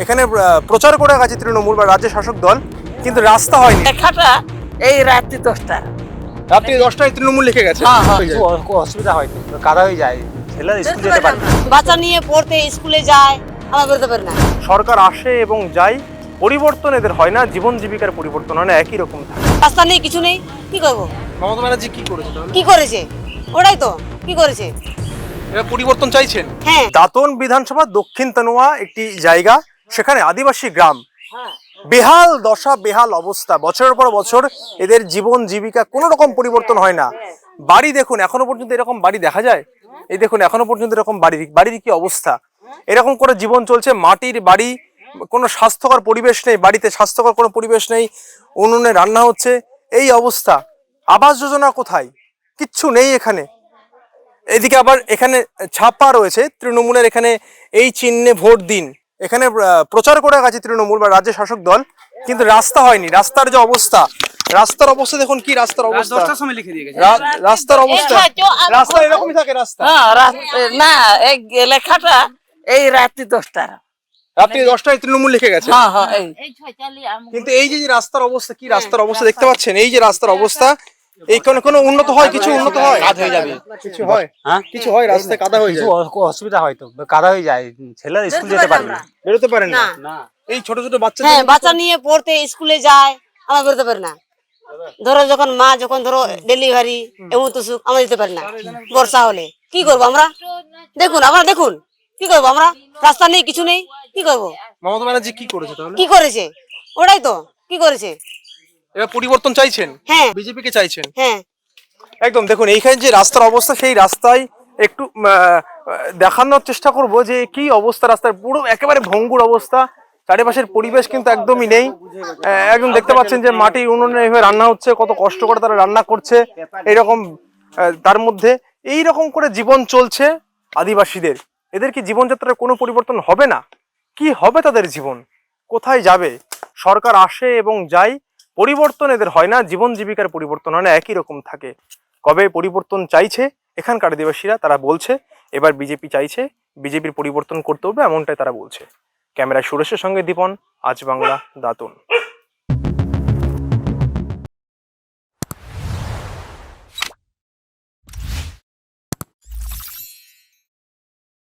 এখানে প্রচার করে গেছে তৃণমূল বা রাজ্যের শাসক দল, কিন্তু রাস্তা হয়নি। লেখাটা এই রাত্রি 10টা। রাত্রি 10টায় তৃণমূল লিখে গেছে। অসুবিধা হয় তো কাদা হয়ে যায়, ছেলেরা স্কুল যেতে পারে না। বাচ্চা নিয়ে পড়তে স্কুলে যায়, আমরা বেরোতে পারি না। সরকার আসে এবং যায়, পরিবর্তন এদের হয় না, জীবন জীবিকার পরিবর্তন হয় না, একই রকম থাকে। রাস্তা নেই, কিছু নেই, কি করবো? মমতা ব্যানার্জি কি করেছে তাহলে? কি করেছে? ওটাই তো, কি করেছে? এরা পরিবর্তন চাইছেন। হ্যাঁ, দাঁতন বিধানসভা দক্ষিণ তনুয়া একটি জায়গা, সেখানে আদিবাসী গ্রাম, বেহাল দশা, বেহাল অবস্থা, বছরের পর বছর এদের জীবন জীবিকা কোনো রকম পরিবর্তন হয় না। বাড়ি দেখুন, এখনো পর্যন্ত এরকম বাড়ি দেখা যায়? এই দেখুন, এখনো পর্যন্ত এরকম বাড়ির কি অবস্থা। এরকম করে জীবন চলছে, মাটির বাড়ি, কোনো স্বাস্থ্যকর পরিবেশ নেই, বাড়িতে স্বাস্থ্যকর কোনো পরিবেশ নেই, উনুনে রান্না হচ্ছে, এই অবস্থা। আবাস যোজনা কোথায়? কিচ্ছু নেই এখানে। এদিকে আবার এখানে ছাপা রয়েছে তৃণমূলের, এখানে এই চিহ্নে ভোট দিন। এখানে প্রচার করে গেছে তৃণমূল বা রাজ্যের শাসক দল, কিন্তু রাস্তা হয়নি। রাস্তার যে অবস্থা, রাস্তার অবস্থা দেখুন, কি রাস্তার অবস্থা। 10টার সময় লিখে দিয়ে গেছে। রাস্তার অবস্থা, রাস্তা এরকমই থাকে রাস্তা। না, এই লেখাটা এই রাত্রি 10টা। রাত্রি 10টায় তৃণমূল লিখে গেছে। এই কিন্তু এই যে রাস্তার অবস্থা, কি রাস্তার অবস্থা দেখতে পাচ্ছেন? এই যে রাস্তার অবস্থা, এই কোনো উন্নত হয়? কিছু উন্নত হয়? কাদা হয়ে যাবে। কিছু হয়? হ্যাঁ, কিছু হয়? রাস্তায় কাদা হয়ে যায়, অসুবিধা হয় তো কাদা হয়ে যায়, ছেলেরা স্কুল যেতে পারে না। বেরোতে পারেন না। না, এই ছোট ছোট বাচ্চা, হ্যাঁ, বাচ্চা নিয়ে পড়তে স্কুলে যায়, আমরা বেরোতে পারি না। ধরো যখন মা ধরো ডেলিভারি এমন তো সুখ, আমরা যেতে পারি না। বর্ষা হলে কি করবো আমরা? দেখুন, আপনারা দেখুন, কি করবো আমরা? রাস্তা নেই, কিছু নেই, কি করবো? মমতা ব্যানার্জি কি করেছে তাহলে? কি করেছে? ওটাই তো, কি করেছে? এবার পরিবর্তন চাইছেন, হ্যাঁ, বিজেপি কে চাইছেন। হ্যাঁ, একদম দেখুন, এইখানে যে রাস্তার অবস্থা, সেই রাস্তায় একটু দেখানোর চেষ্টা করব যে কি অবস্থা। রাস্তার পুরো একেবারে ভঙ্গুর অবস্থা, চারিপাশের পরিবেশ কিন্তু একদমই নেই। একদম দেখতে পাচ্ছেন যে মাটি উনুনে এভাবে রান্না হচ্ছে, কত কষ্ট করে তারা রান্না করছে এইরকম। তার মধ্যে এই রকম করে জীবন চলছে আদিবাসীদের। এদের কি জীবনযাত্রার কোনো পরিবর্তন হবে না? কি হবে তাদের জীবন? কোথায় যাবে? সরকার আসে এবং যায়, পরিবর্তন এদের হয় না, জীবন জীবিকার পরিবর্তন হয় না, একই রকম থাকে। কবে পরিবর্তন চাইছে এখানকার আদিবাসীরা, তারা বলছে এবার বিজেপি চাইছে, বিজেপির পরিবর্তন করতে হবে, এমনটাই তারা বলছে। ক্যামেরায় সুরেশের সঙ্গে দীপন, আজ বাংলা, দাতুন।